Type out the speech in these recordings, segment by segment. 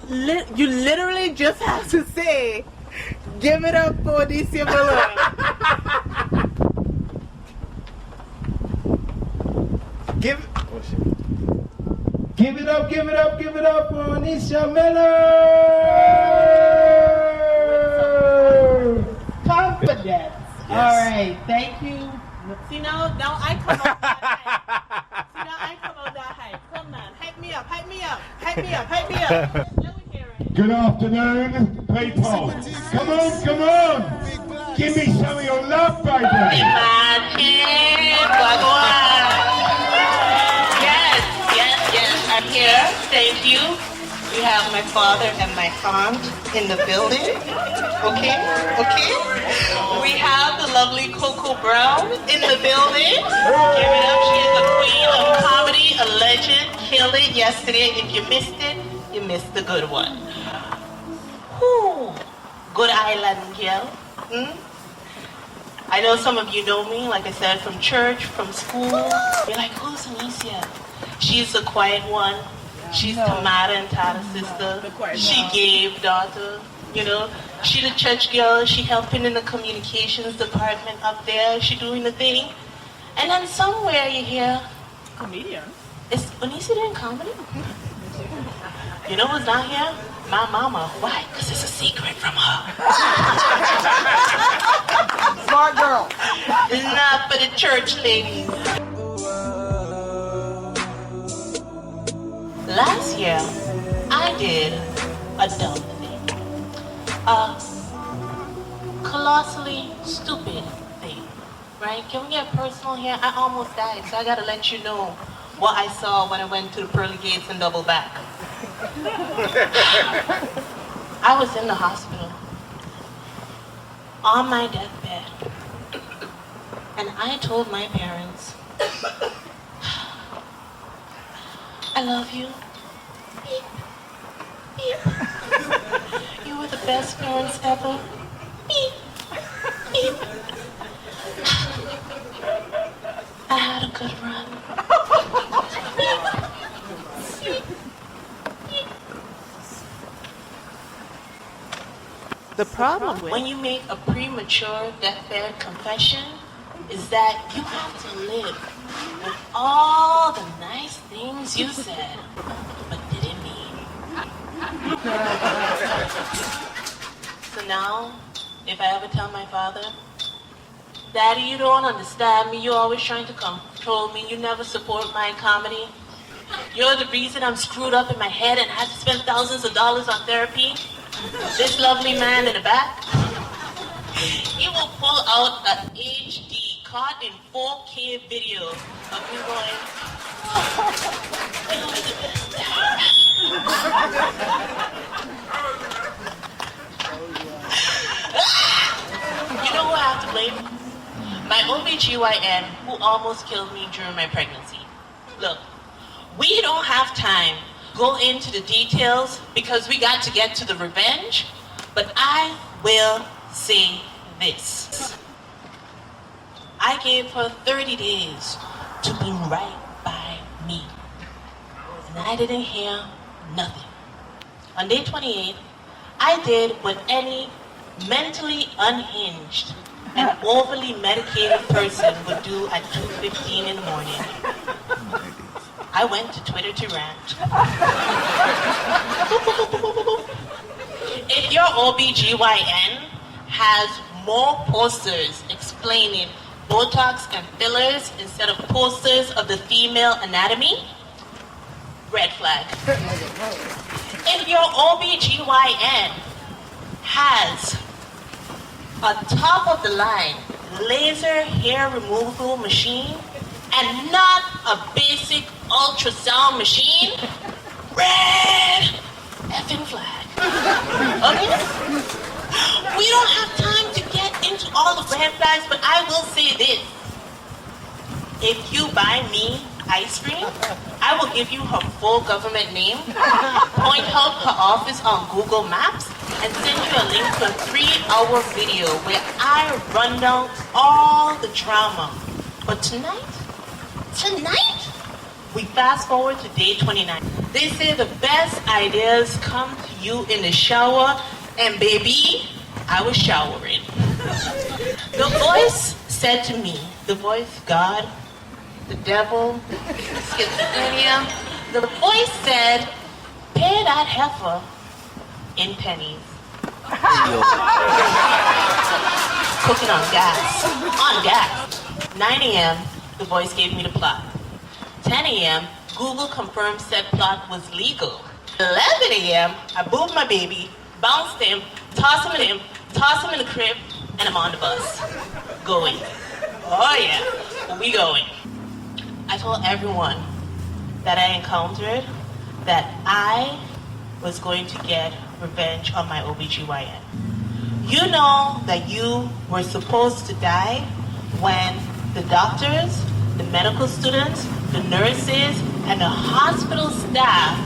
You literally just have to say, give it up for Onicia Muller. Give it up for Onicia Muller! Confidence. Yes. All right, thank you. See now I come out that hype. See now I come out that hype. Come on, hype me up. Let me hear it. Good afternoon, people. Come on. Give me some of your love, baby. Yes, I'm here. Thank you. We have my father and my aunt in the building. Okay. We have the lovely Coco Brown in the building. Give it up. She is a queen of comedy, a legend. Killed it yesterday. If you missed it, you missed the good one. Whew. Good island, Gyal. I know some of you know me, like I said, from church, from school. You're like, who's Onicia? She's the quiet one. She's Tamara and Tada's sister. She gave daughter, you know. She the church girl. She helping in the communications department up there. She doing the thing. And then somewhere you hear, Comedian. is Onicia doing comedy? You know who's not here? My mama. Why? Because it's a secret from her. Smart girl. It's not for the church ladies. Last year, I did a dumb thing. A colossally stupid thing. Right? Can we get personal here? I almost died, so I gotta let you know what I saw when I went to the pearly gates and double back. I was in the hospital on my deathbed, and I told my parents, I love you. Beep. Beep. You were the best parents ever. Beep. Beep. I had a good run. Beep. Beep. The problem when you make a premature deathbed confession is that you have to live with all the nice things you said, but didn't mean. So now, if I ever tell my father, Daddy, you don't understand me, you're always trying to control me, you never support my comedy, you're the reason I'm screwed up in my head and had to spend thousands of dollars on therapy. This lovely man in the back, he will pull out an HD caught in 4K video of me going, you're the best dad. You know who I have to blame? My OBGYN who almost killed me during my pregnancy. Look, we don't have time go into the details because we got to get to the revenge, but I will say this. I gave her 30 days to be right by me, and I didn't hear nothing. On day 28, I did what any mentally unhinged and overly medicated person would do at 2:15 in the morning. I went to Twitter to rant. If your OBGYN has more posters explaining Botox and fillers instead of posters of the female anatomy, red flag. If your OBGYN has a top of the line laser hair removal machine and not a basic ultrasound machine, red effing flag. Okay? We don't have time to get into all the red flags, but I will say this. If you buy me ice cream, I will give you her full government name, point out her office on Google Maps, and send you a link to a 3-hour video where I run down all the drama. But tonight, we fast forward to day 29. They say the best ideas come to you in the shower, and baby, I was showering. The voice said to me, the voice, God, the devil, schizophrenia, the voice said, pay that heifer in pennies. Cooking on gas. On gas. 9 a.m., the voice gave me the plot. 10 a.m., Google confirmed said plot was legal. 11 a.m., I boobed my baby, bounced him, tossed him in the crib, and I'm on the bus. Going. Oh yeah, we going. I told everyone that I encountered that I was going to get revenge on my OBGYN. You know that you were supposed to die when the doctors, the medical students, the nurses, and the hospital staff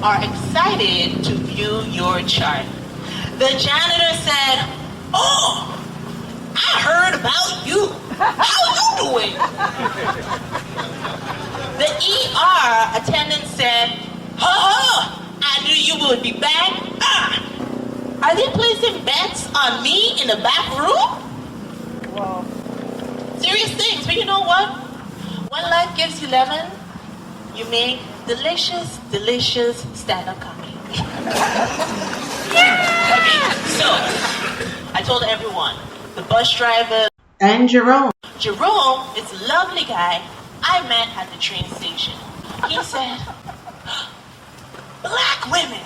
are excited to view your chart. The janitor said, oh, I heard about you. How you doing? The ER attendant said, I knew you would be back. Are they placing bets on me in the back room? Wow. Serious things, but you know what? When life gives you lemon, you make delicious, delicious stand-up comedy. Okay, so I told everyone, the bus driver and Jerome. Jerome is a lovely guy I met at the train station. He said, black women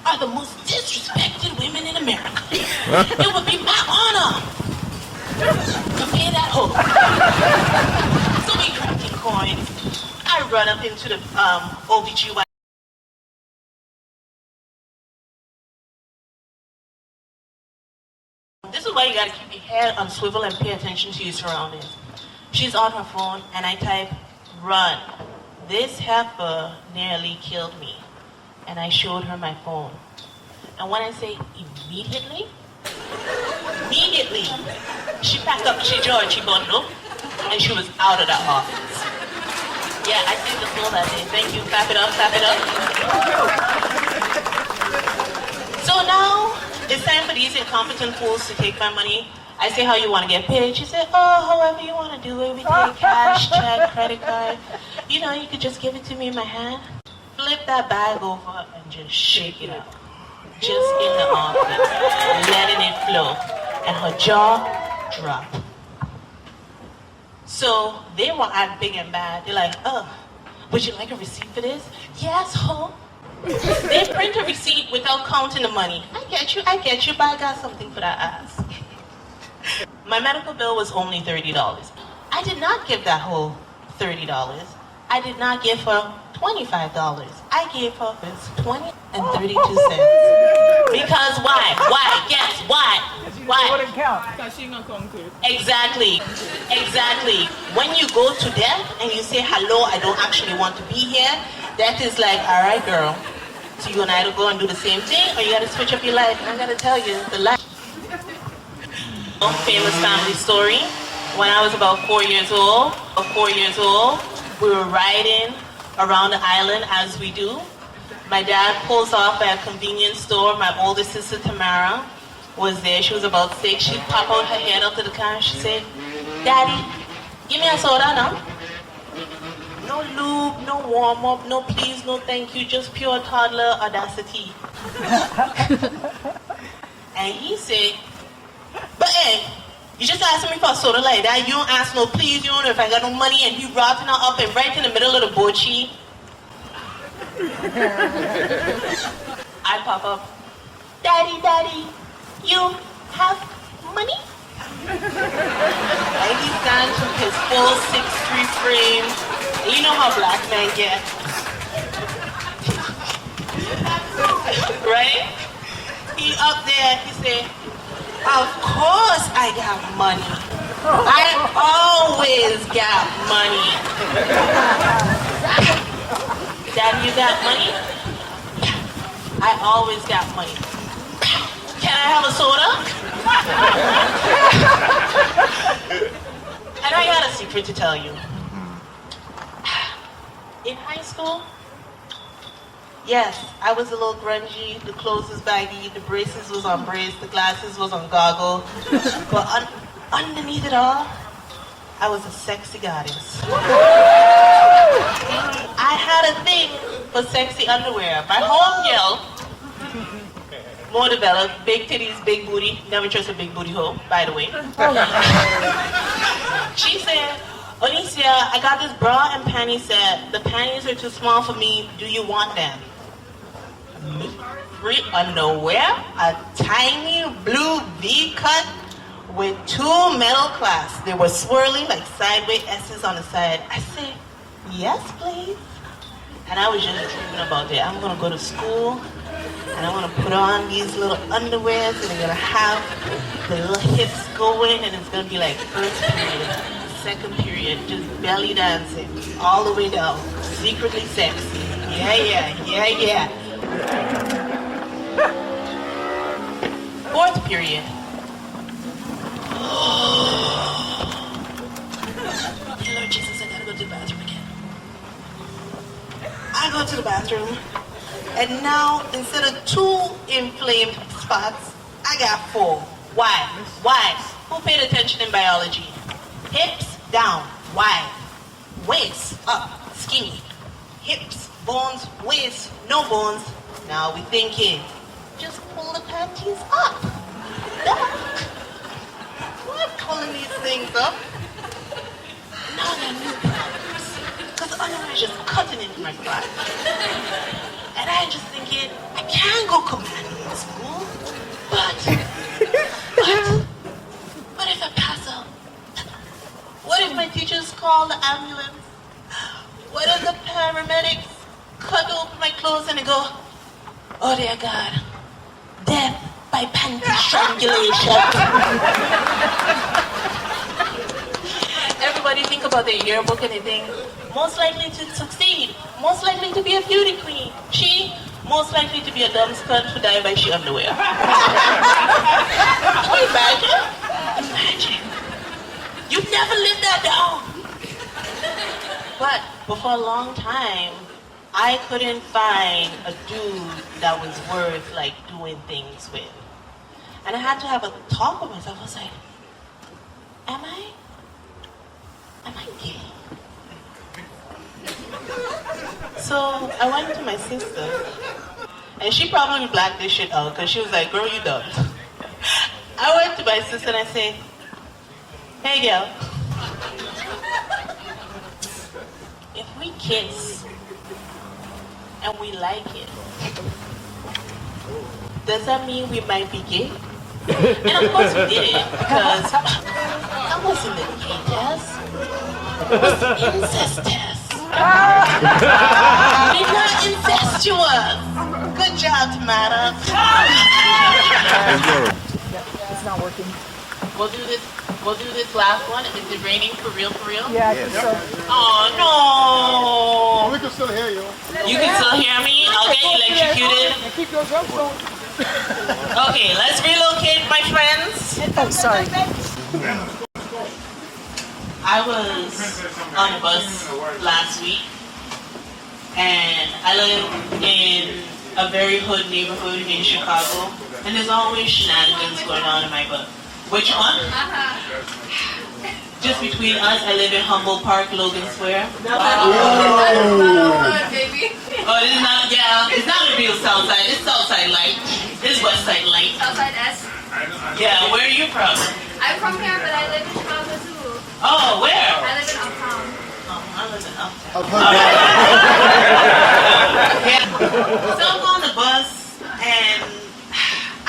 are the most disrespected women in America. It would be my honor to pay that hoe. So we cracking coins. I run up into the OBGYN. This is why you gotta keep your head on swivel and pay attention to your surroundings. She's on her phone and I type, run. This heifer nearly killed me. And I showed her my phone. And when I say immediately, she packed up, she joined, she bundled, and she was out of that office. Yeah, I saved the soul that day. Thank you. Clap it up, clap it up. So now, it's time for these incompetent fools to take my money. I say, how you want to get paid? She said, oh, however you want to do it. We take cash, check, credit card. You know, you could just give it to me in my hand. Flip that bag over and just shake it out. Just in the office, letting it flow. And her jaw dropped. So they were act big and bad. They're like, oh, would you like a receipt for this? Yes, ho. They print a receipt without counting the money. I get you, but I got something for that ass. My medical bill was only $30. I did not give that whole $30. I did not give her $25. I gave her 20 and 32 cents. Because why? Why? Guess why? Why? Wouldn't count. Because she gonna come too. Exactly. When you go to death and you say, hello, I don't actually want to be here, death is like, all right, girl. So you and I to go and do the same thing, or you gotta switch up your life. And I gotta tell you, the life. Famous family story. When I was about 4 years old, we were riding around the island as we do. My dad pulls off at a convenience store. My older sister Tamara was there. She was about 6. She'd pop out her head up to the car and she said, Daddy, give me a soda now. No lube, no warm up, no please, no thank you, just pure toddler audacity. And he said, but hey, you just asked me for a soda like that. You don't ask no please, you don't know if I got no money, and he rotting her up and right in the middle of the boat sheet. I pop up, Daddy, you have money? And he stands with his full 6'3" frame. And you know how black men get. Right? He up there, he said, of course I got money. I always got money. Daddy, you got money? I always got money. Can I have a soda? And I got a secret to tell you. In high school, Yes, I was a little grungy. The clothes was baggy. The braces was on brace. The glasses was on goggle. But underneath it all, I was a sexy goddess. I had a thing for sexy underwear. My home girl, more developed, big titties, big booty. Never trust a big booty hoe, by the way. She said, Onicia, I got this bra and panty set. The panties are too small for me. Do you want them? Free underwear, a tiny blue V-cut with 2 metal clasps. They were swirling like sideways S's on the side. I said, yes, please. And I was just dreaming about it. I'm going to go to school, and I'm going to put on these little underwears, and they're going to have the little hips going, and it's going to be like first period, second period, just belly dancing all the way down. Secretly sexy. Yeah. Fourth period. Lord Jesus, I gotta go to the bathroom again. I go to the bathroom, and now instead of 2 inflamed spots, I got 4. Why? Who paid attention in biology? Hips down, wide. Waist up, skinny. Hips, bones, waist, no bones. Now we thinking, just pull the panties up. Why pulling these things up? Now they're new problems. Because the underwear is just cutting into my crotch. And I just thinking, I can go commanding in school, but if I pass out? What if my teachers call the ambulance? What if the paramedics cut open my clothes and they go, oh dear God, death by panty strangulation. Everybody think about their yearbook and they think, most likely to succeed, most likely to be a beauty queen. She, most likely to be a dumb scunt who died by she underwear. Can you imagine? Imagine. You've never lived that down. But for a long time, I couldn't find a dude that was worth like doing things with. And I had to have a talk with myself. I was like, am I gay? So I went to my sister, and she probably blacked this shit out because she was like, girl, you dumb. I went to my sister and I said, hey girl, if we kiss and we like it, does that mean we might be gay? And of course we did it because I wasn't the gay test. It was the incest test. We're not incestuous. Good job, Tomato. It's not working. We'll do this last one. Is it raining for real? Yeah, I think so. Oh no! We can still hear you. You can still hear me? I'll get electrocuted. And keep your drum on. Okay, let's relocate, my friends. Oh, sorry. I was on a bus last week, and I live in a very hood neighborhood in Chicago, and there's always shenanigans going on in my bus. Which one? Just between us, I live in Humboldt Park, Logan Square. Oh, baby. Oh, this is not, yeah, it's not a real South Side. It's South Side Light. This is West Side Light. Southside S. Yeah, where are you from? I'm from here, but I live in Chicago too. Oh, where? I live in Uptown. Oh, I live in Uptown. Yeah. So I'm on the bus, and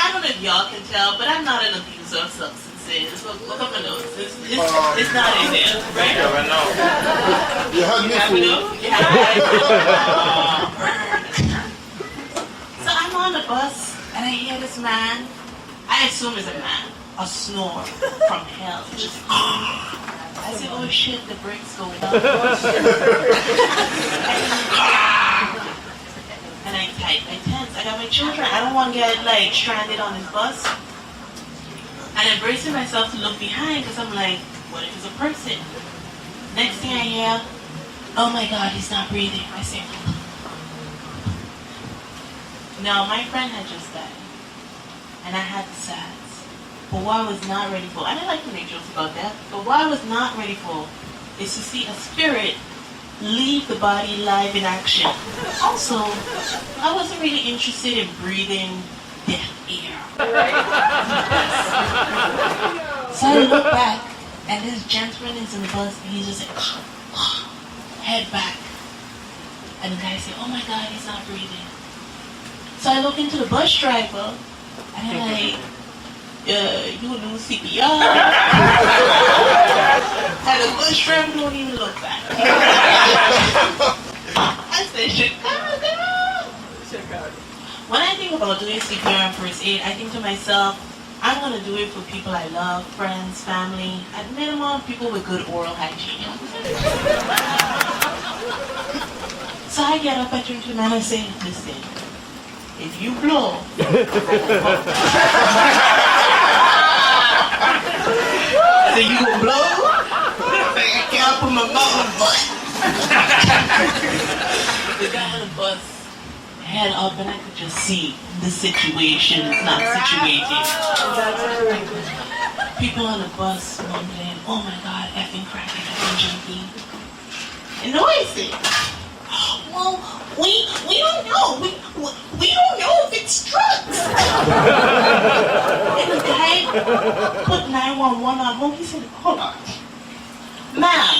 I don't know if y'all can tell, but I'm not an abuser of substances. Look up my nose. It's not in there, right? Yeah, I know. You heard me, Happy fool. to? You happy? So I'm on the bus, and I hear this man, I assume it's a man, a snore from hell. Just, I say, oh shit, the brakes going up. And I tense. I got my children. I don't want to get like stranded on this bus. And I'm bracing myself to look behind because I'm like, what if it's a person? Next thing I hear, oh my God, he's not breathing. I say, Now, my friend had just died, and I had the SADs. But what I was not ready for, and I like to make jokes about that, but what I was not ready for is to see a spirit leave the body live in action. Also, I wasn't really interested in breathing death air. So I look back, and this gentleman is in the bus, and he's just like, head back. And the guy said, oh my God, he's not breathing. So I look into the bus driver, and I'm like, you will lose CPR. And the bus driver don't even look back. I said, Chicago. When I think about doing CPR and first aid, I think to myself, I'm going to do it for people I love, friends, family, at minimum, people with good oral hygiene. So I get up, I turn to the man and say, listen, if you blow, I said, you gonna blow? I can't put my mouth on the butt. The guy on the bus head up, and I could just see the situation is not situated. People on the bus mumbling, oh my God, effing cracking, effing junkie. And noisy. Well, we don't know. We don't know if it's drugs. And the guy put 911 on home. He said, hold on. Ma'am,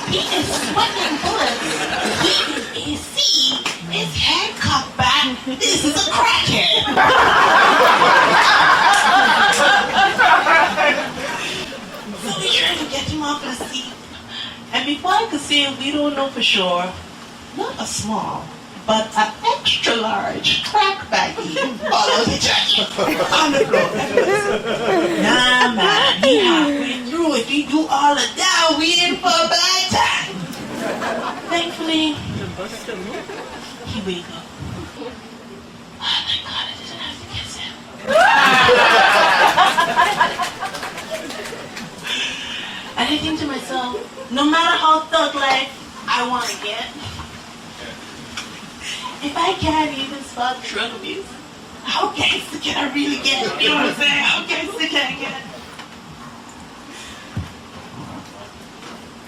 he is sweating bullets. He is AC. His head cocked back. This is a crackhead. So we tried to get him off the seat. And before I could say we don't know for sure, not a small, but an extra large crack baggie all over the church on the floor. Nah, man, he halfway through. If he do all of that, we in for a bad time. Thankfully, he wake up. Oh my God, I didn't have to kiss him. And I think to myself, no matter how thug life I want to get, if I can't even spot drug abuse, how gangster can I really get? You know what I'm saying? How gangster can I get?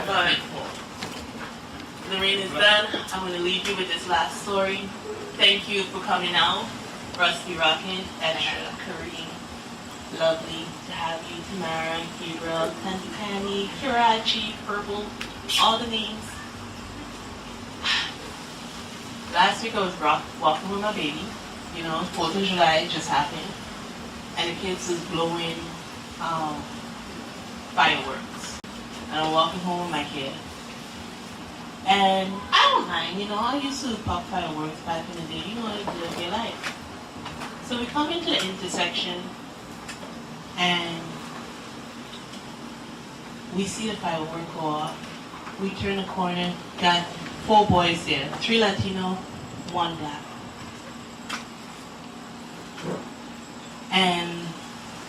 But the rain is done. I'm going to leave you with this last story. Thank you for coming out. Rusty Rocket, Extra, KAREEM. Lovely to have you, Tamara, Gabriel, Tanti Penny, Kirachi, Purple, all the names. Last week I was walking with my baby. You know, 4th of July just happened. And the kids was blowing fireworks. And I'm walking home with my kid. And I don't mind, you know, I used to pop fireworks back in the day. You know, it's live your life. So we come into the intersection and we see the firework go off. We turn the corner, got 4 boys there, 3 Latino, 1 black. And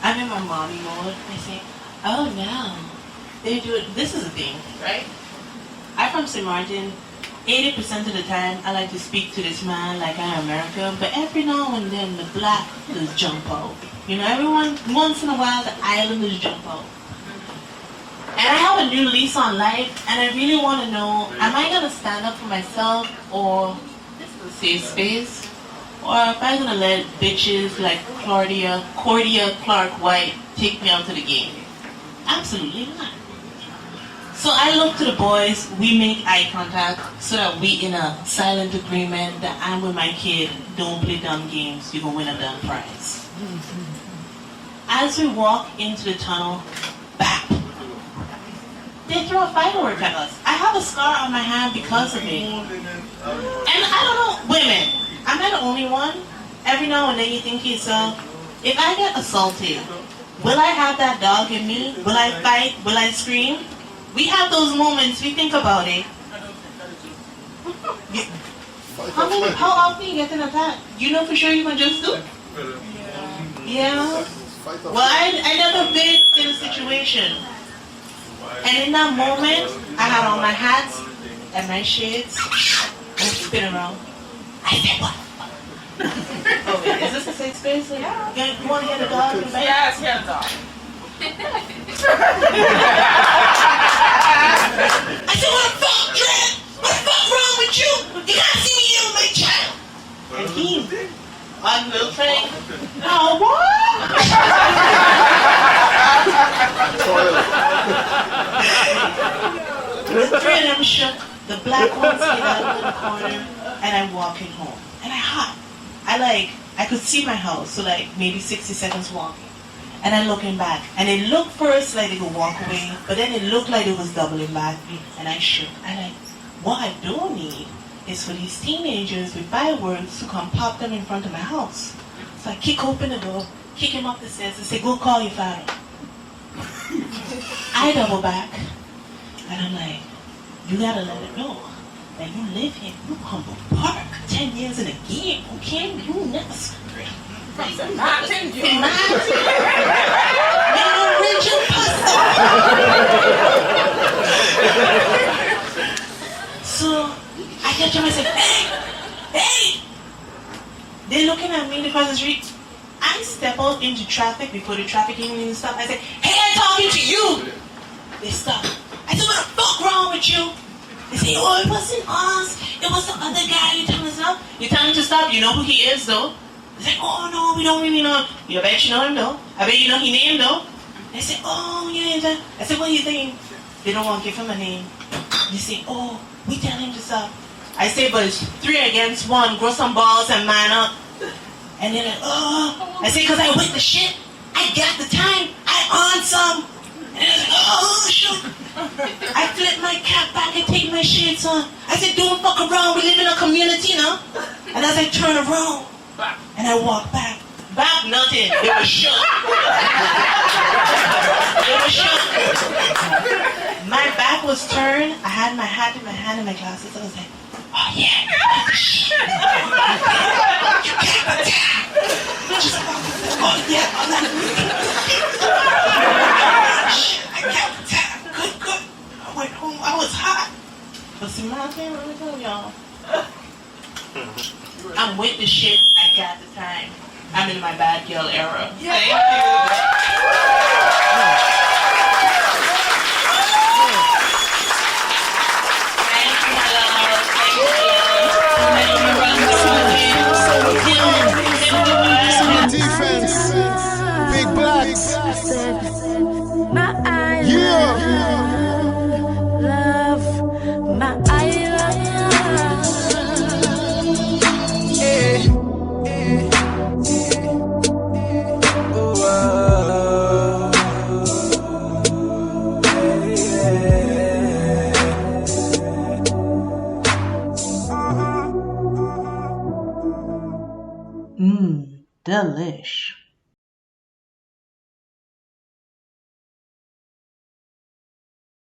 I'm in my mommy mode. I say, oh no, they do it. This is the thing, right? I'm from Sint Maarten. 80% of the time, I like to speak to this man like I'm American, but every now and then the black just jump out. You know, once in a while, the islanders jump out. And I have a new lease on life, and I really want to know, am I going to stand up for myself, or this is a safe space, or am I going to let bitches like Cordia Clark White take me out to the game? Absolutely not. So I look to the boys, we make eye contact, so that we in a silent agreement that I'm with my kid, don't play dumb games, you're going to win a dumb prize. As we walk into the tunnel, bap, they throw a firework at us. I have a scar on my hand because of it. And I don't know, women, I'm not the only one. Every now and then you think to yourself, if I get assaulted, will I have that dog in me? Will I fight? Will I scream? We have those moments, we think about it. How often you get an attack? You know for sure you can just do? Yeah. Well, I never been in a situation. And in that moment, I had on my hats and my shades and spin around. I said, what? Oh wait, is this a safe space? Yeah. You want to hear the dog in the back? Yes, hear the dog. I said, what the fuck, Trent? What the fuck wrong with you? You gotta see me here with my child. And he, on the little thing. Oh, what? Three of them shook. The black ones get out of the corner, and I'm walking home. And I could see my house, so like maybe 60 seconds walking. And I'm looking back, and it looked first like they could walk away, but then it looked like it was doubling back, and I shook. What I don't need is for these teenagers with fireworks to come pop them in front of my house. So I kick open the door, kick him up the stairs, and say, go call your father. I double back, and I'm like, you gotta let it know that you live here, you humble park, 10 years in a game, okay? You never scream. Sint Maarten, you. So I get to him and say, hey! They're looking at me across the street. I step out into traffic before the traffic even stop. I say, hey, I'm talking to you! They stop. I said, what the fuck wrong with you? They say, oh, it wasn't us. It was the other guy. You telling us up? You telling him to stop? You know who he is, though? They say, oh, no, we don't really know him. You bet you know him, though. I bet you know his name, though. They say, oh, yeah. I said, what do you think? They don't want to give him a name. They say, oh, we tell him to stop. I say, but it's 3 against 1. Grow some balls and man up. And they're like, oh. I say, because I with the shit. I got the time. I on some. And they're like, oh, shoot. I flip my cap back and take my shades on. I said, don't fuck around. We live in a community, you know? And as I turn around, and I walk back. Back, nothing. They were shook. They were shook. My back was turned. I had my hat in my hand and my glasses. I was like, oh yeah. Oh yeah. I got the time. Good. I went home. I was hot. But see, I can't really tell y'all. I'm with the shit. I got the time. I'm in my bad girl era. Yeah. Thank you. Thank you, my love. Thank you. Defense. Big blacks. Yeah. Delish.